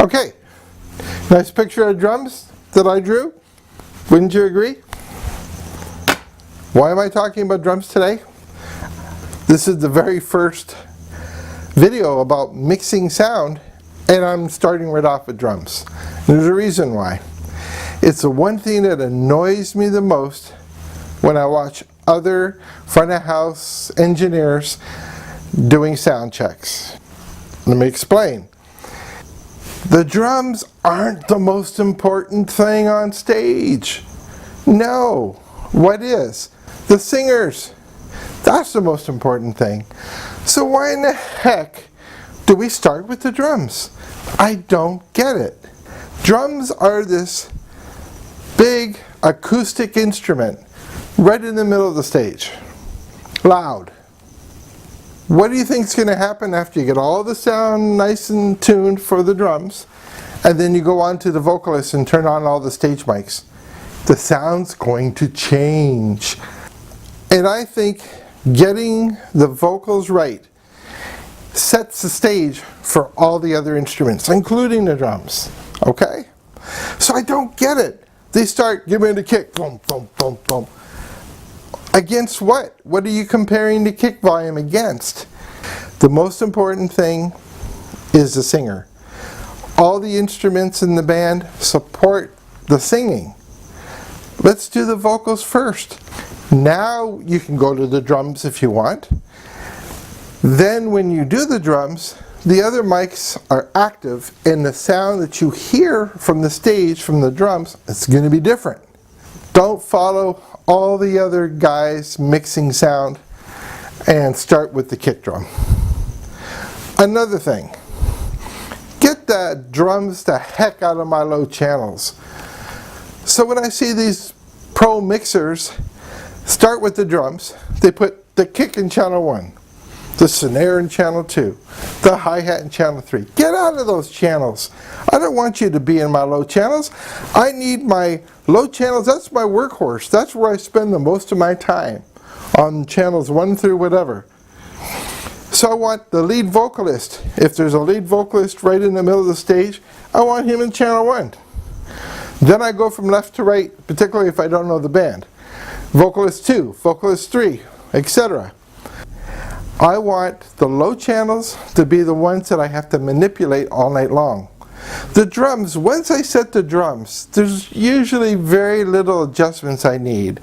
Okay, nice picture of drums that I drew. Wouldn't you agree? Why am I talking about drums today? This is the very first video about mixing sound, and I'm starting right off with drums. There's a reason why. It's the one thing that annoys me the most when I watch other front of house engineers doing sound checks. Let me explain. The drums aren't the most important thing on stage. No. What is? The singers. That's the most important thing. So why in the heck do we start with the drums? I don't get it. Drums are this big acoustic instrument right in the middle of the stage. Loud. What do you think is going to happen after you get all the sound nice and tuned for the drums, and then you go on to the vocalist and turn on all the stage mics? The sound's going to change. And I think getting the vocals right sets the stage for all the other instruments, including the drums. Okay? So I don't get it. They start, give me the kick, boom, boom, boom, boom. Against what? What are you comparing the kick volume against? The most important thing is the singer. All the instruments in the band support the singing. Let's do the vocals first. Now you can go to the drums if you want. Then when you do the drums, the other mics are active, and the sound that you hear from the stage, from the drums, it's going to be different. Don't follow all the other guys mixing sound and start with the kick drum. Another thing, get the drums the heck out of my low channels. So when I see these pro mixers start with the drums, they put the kick in channel 1, the snare in channel 2, the hi-hat in channel 3. Get out of those channels. I don't want you to be in my low channels. I need my low channels. That's my workhorse. That's where I spend the most of my time, on channels 1 through whatever. So I want the lead vocalist. If there's a lead vocalist right in the middle of the stage, I want him in channel 1. Then I go from left to right, particularly if I don't know the band. Vocalist 2, vocalist 3, etc. I want the low channels to be the ones that I have to manipulate all night long. The drums, once I set the drums, there's usually very little adjustments I need.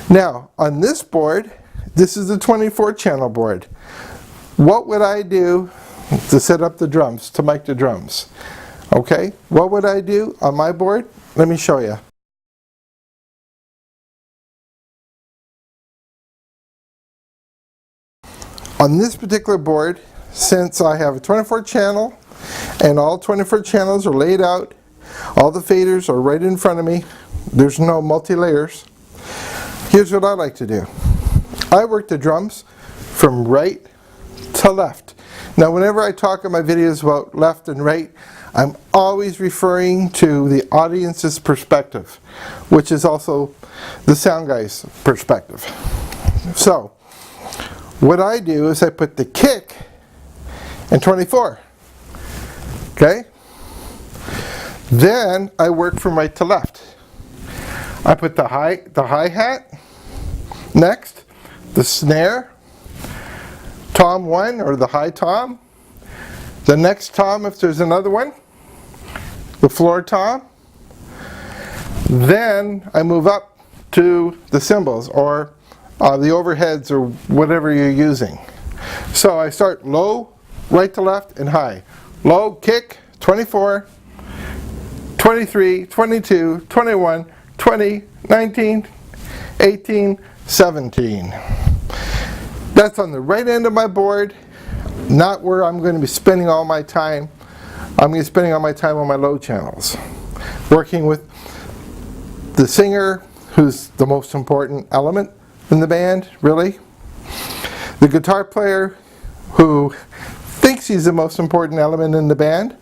Now, on this board, this is the 24 channel board. What would I do to set up the drums, to mic the drums? Okay, what would I do on my board? Let me show you. On this particular board, since I have a 24 channel and all 24 channels are laid out, all the faders are right in front of me, there's no multi-layers, here's what I like to do. I work the drums from right to left. Now whenever I talk in my videos about left and right, I'm always referring to the audience's perspective, which is also the sound guy's perspective. So what I do is I put the kick in 24. Okay? Then I work from right to left. I put the hi-hat next, the snare, tom 1 or the high tom, the next tom if there's another one, the floor tom. Then I move up to the cymbals or the overheads or whatever you're using. So I start low, right to left, and high. Low, kick, 24, 23, 22, 21, 20, 19, 18, 17. That's on the right end of my board, not where I'm going to be spending all my time. I'm going to be spending all my time on my low channels, working with the singer, who's the most important element in the band, really. The guitar player, who thinks he's the most important element in the band,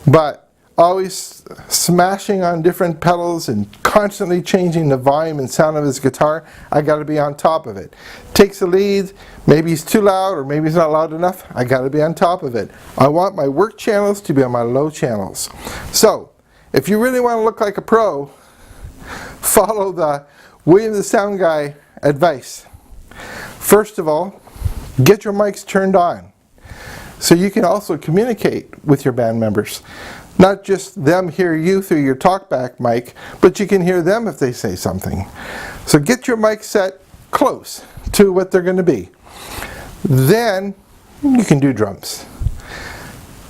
but always smashing on different pedals and constantly changing the volume and sound of his guitar, I got to be on top of it. Takes a lead, maybe he's too loud or maybe he's not loud enough, I got to be on top of it. I want my work channels to be on my low channels. So, if you really want to look like a pro, follow the William the Sound Guy advice. First of all, get your mics turned on so you can also communicate with your band members. Not just them hear you through your talkback mic, but you can hear them if they say something. So get your mic set close to what they're going to be. Then you can do drums.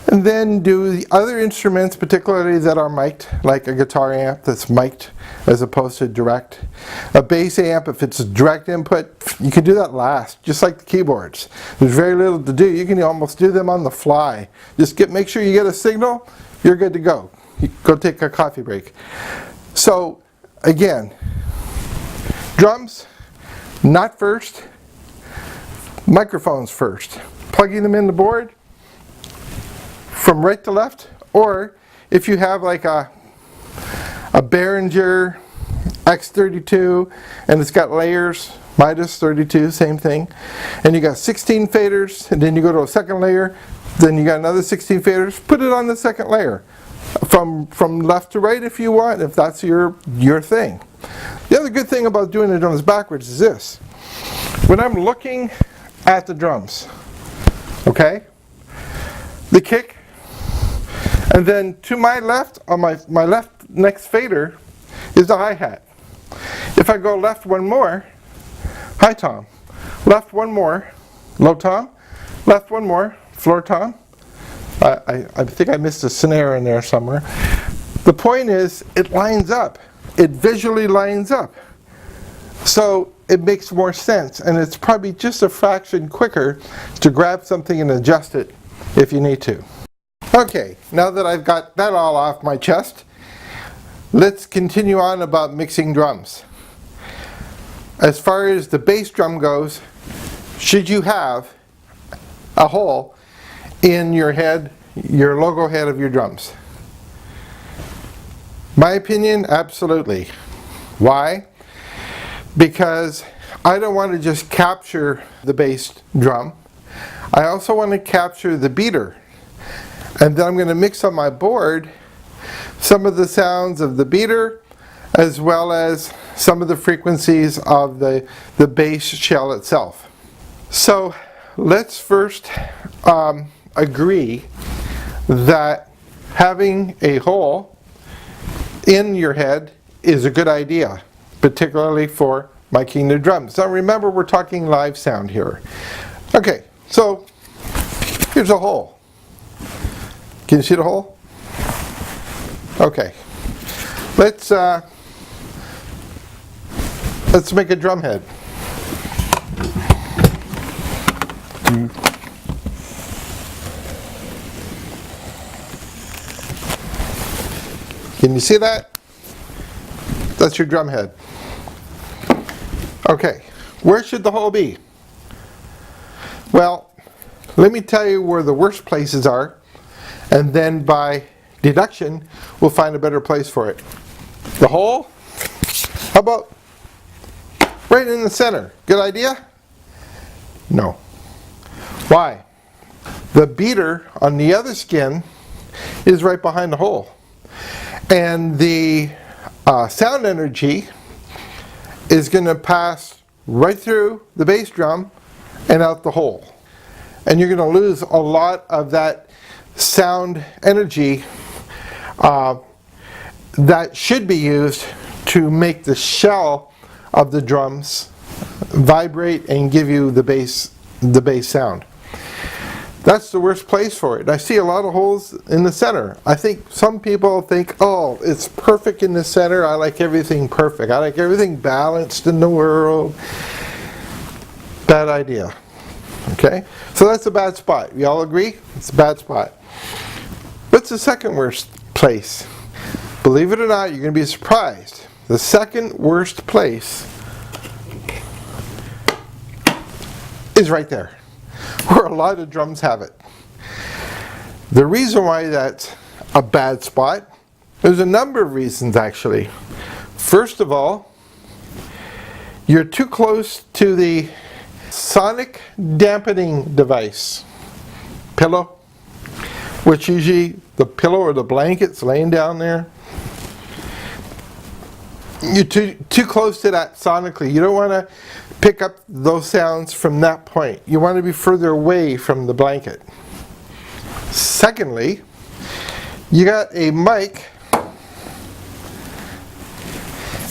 And then do the other instruments, particularly that are mic'd, like a guitar amp that's mic'd as opposed to direct. A bass amp, if it's a direct input, you can do that last, just like the keyboards. There's very little to do. You can almost do them on the fly. Just make sure you get a signal, you're good to go. You go take a coffee break. So, again, drums, not first, microphones first. Plugging them in the board, from right to left, or if you have like a Behringer X32 and it's got layers, Midas 32, same thing, and you got 16 faders, and then you go to a second layer, then you got another 16 faders, put it on the second layer from left to right if you want, if that's your thing. The other good thing about doing the drums backwards is this: when I'm looking at the drums, okay, the kick, and then to my left, on my left next fader, is the hi-hat. If I go left one more, high tom. Left one more, low tom. Left one more, floor tom. I think I missed a snare in there somewhere. The point is, it lines up. It visually lines up. So it makes more sense, and it's probably just a fraction quicker to grab something and adjust it if you need to. Okay, now that I've got that all off my chest, let's continue on about mixing drums. As far as the bass drum goes, should you have a hole in your head, your logo head of your drums? My opinion, absolutely. Why? Because I don't want to just capture the bass drum. I also want to capture the beater. And then I'm going to mix on my board some of the sounds of the beater as well as some of the frequencies of the bass shell itself. So let's first agree that having a hole in your head is a good idea, particularly for miking the drums. Now remember, we're talking live sound here. Okay, so here's a hole. Can you see the hole? Okay. Let's make a drum head. Can you see that? That's your drum head. Okay. Where should the hole be? Well, let me tell you where the worst places are, and then by deduction, we'll find a better place for it. The hole, how about right in the center? Good idea? No. Why? The beater on the other skin is right behind the hole. And the sound energy is going to pass right through the bass drum and out the hole. And you're going to lose a lot of that sound energy that should be used to make the shell of the drums vibrate and give you the bass sound. That's the worst place for it. I see a lot of holes in the center. I think some people think, oh, it's perfect in the center. I like everything perfect. I like everything balanced in the world. Bad idea. Okay? So that's a bad spot. You all agree? It's a bad spot. What's the second worst place? Believe it or not, you're going to be surprised. The second worst place is right there, where a lot of drums have it. The reason why that's a bad spot? There's a number of reasons actually. First of all, you're too close to the sonic dampening device, pillow, which usually the pillow or the blanket's laying down there. You're too close to that sonically. You don't want to pick up those sounds from that point. You want to be further away from the blanket. Secondly, you got a mic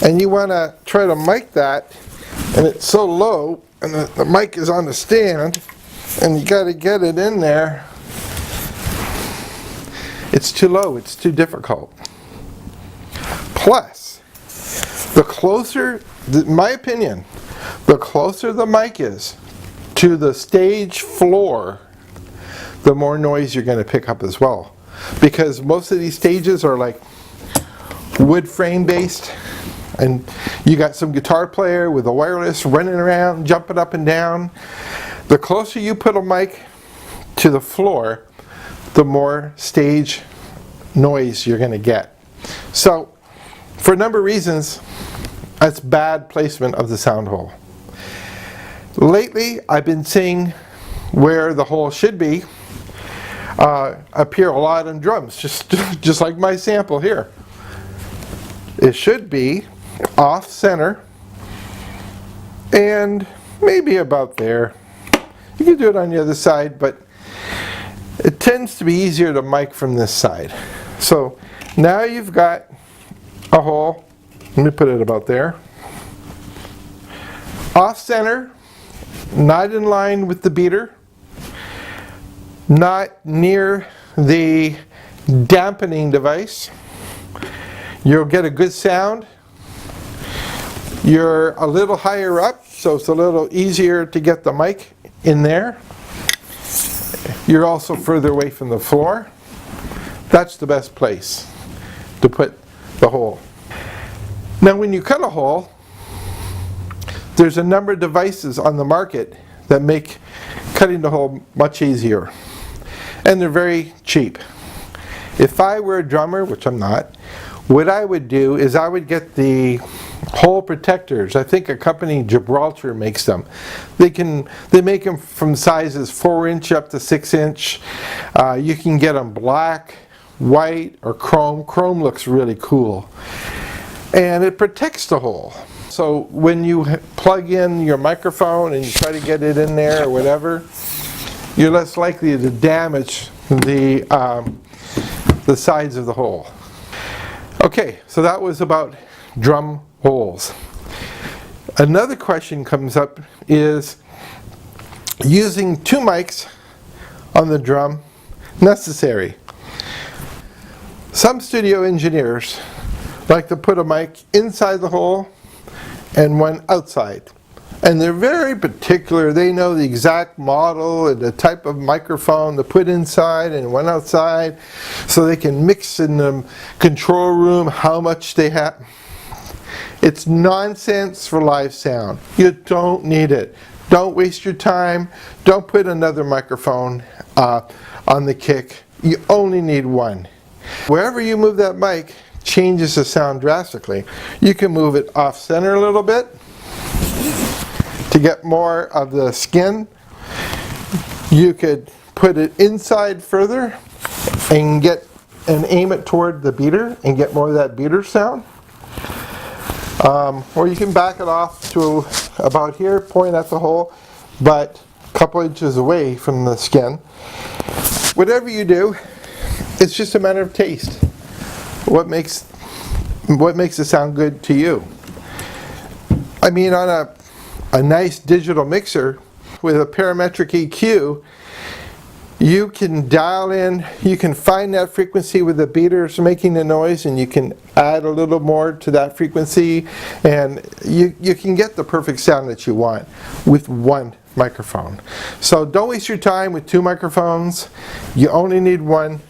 and you want to try to mic that, and it's so low and the mic is on the stand and you got to get it in there. It's too low, it's too difficult. Plus, the closer, in my opinion, the closer the mic is to the stage floor, the more noise you're going to pick up as well. Because most of these stages are like wood frame based, and you got some guitar player with a wireless running around, jumping up and down. The closer you put a mic to the floor, the more stage noise you're going to get. So, for a number of reasons, that's bad placement of the sound hole. Lately, I've been seeing where the hole should be appear a lot on drums, just like my sample here. It should be off center and maybe about there. You can do it on the other side, but it tends to be easier to mic from this side. So now you've got a hole. Let me put it about there. Off center, not in line with the beater, not near the dampening device. You'll get a good sound. You're a little higher up, so it's a little easier to get the mic in there. You're also further away from the floor. That's the best place to put the hole. Now when you cut a hole, there's a number of devices on the market that make cutting the hole much easier. And they're very cheap. If I were a drummer, which I'm not, what I would do is I would get the hole protectors. I think a company, Gibraltar, makes them. They make them from sizes 4-inch up to 6-inch. You can get them black, white, or chrome. Chrome looks really cool. And it protects the hole. So when you plug in your microphone and you try to get it in there or whatever, you're less likely to damage the sides of the hole. Okay, so that was about drum holes. Another question comes up is using two mics on the drum necessary? Some studio engineers like to put a mic inside the hole and one outside. And they're very particular. They know the exact model and the type of microphone to put inside and one outside, so they can mix in the control room how much they have. It's nonsense for live sound. You don't need it. Don't waste your time. Don't put another microphone on the kick. You only need one. Wherever you move that mic changes the sound drastically. You can move it off center a little bit to get more of the skin. You could put it inside further and aim it toward the beater and get more of that beater sound. Or you can back it off to about here, point at the hole, but a couple inches away from the skin. Whatever you do, it's just a matter of taste. What makes it sound good to you? I mean, on a nice digital mixer with a parametric EQ, you can dial in, you can find that frequency with the beaters making the noise, and you can add a little more to that frequency, and you can get the perfect sound that you want with one microphone. So don't waste your time with two microphones. You only need one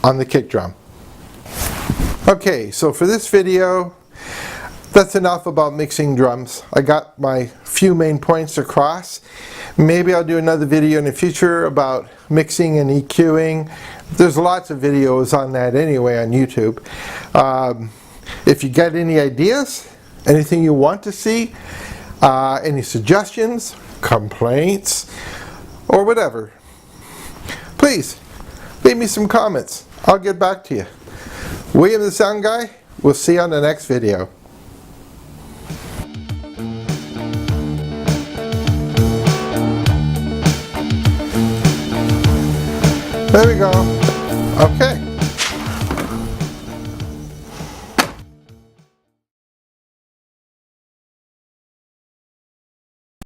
on the kick drum. Okay, so for this video, that's enough about mixing drums. I got my few main points across. Maybe I'll do another video in the future about mixing and EQing. There's lots of videos on that anyway on YouTube. If you got any ideas, anything you want to see, any suggestions, complaints, or whatever, please leave me some comments. I'll get back to you. William the Sound Guy, we'll see you on the next video. There we go. Okay.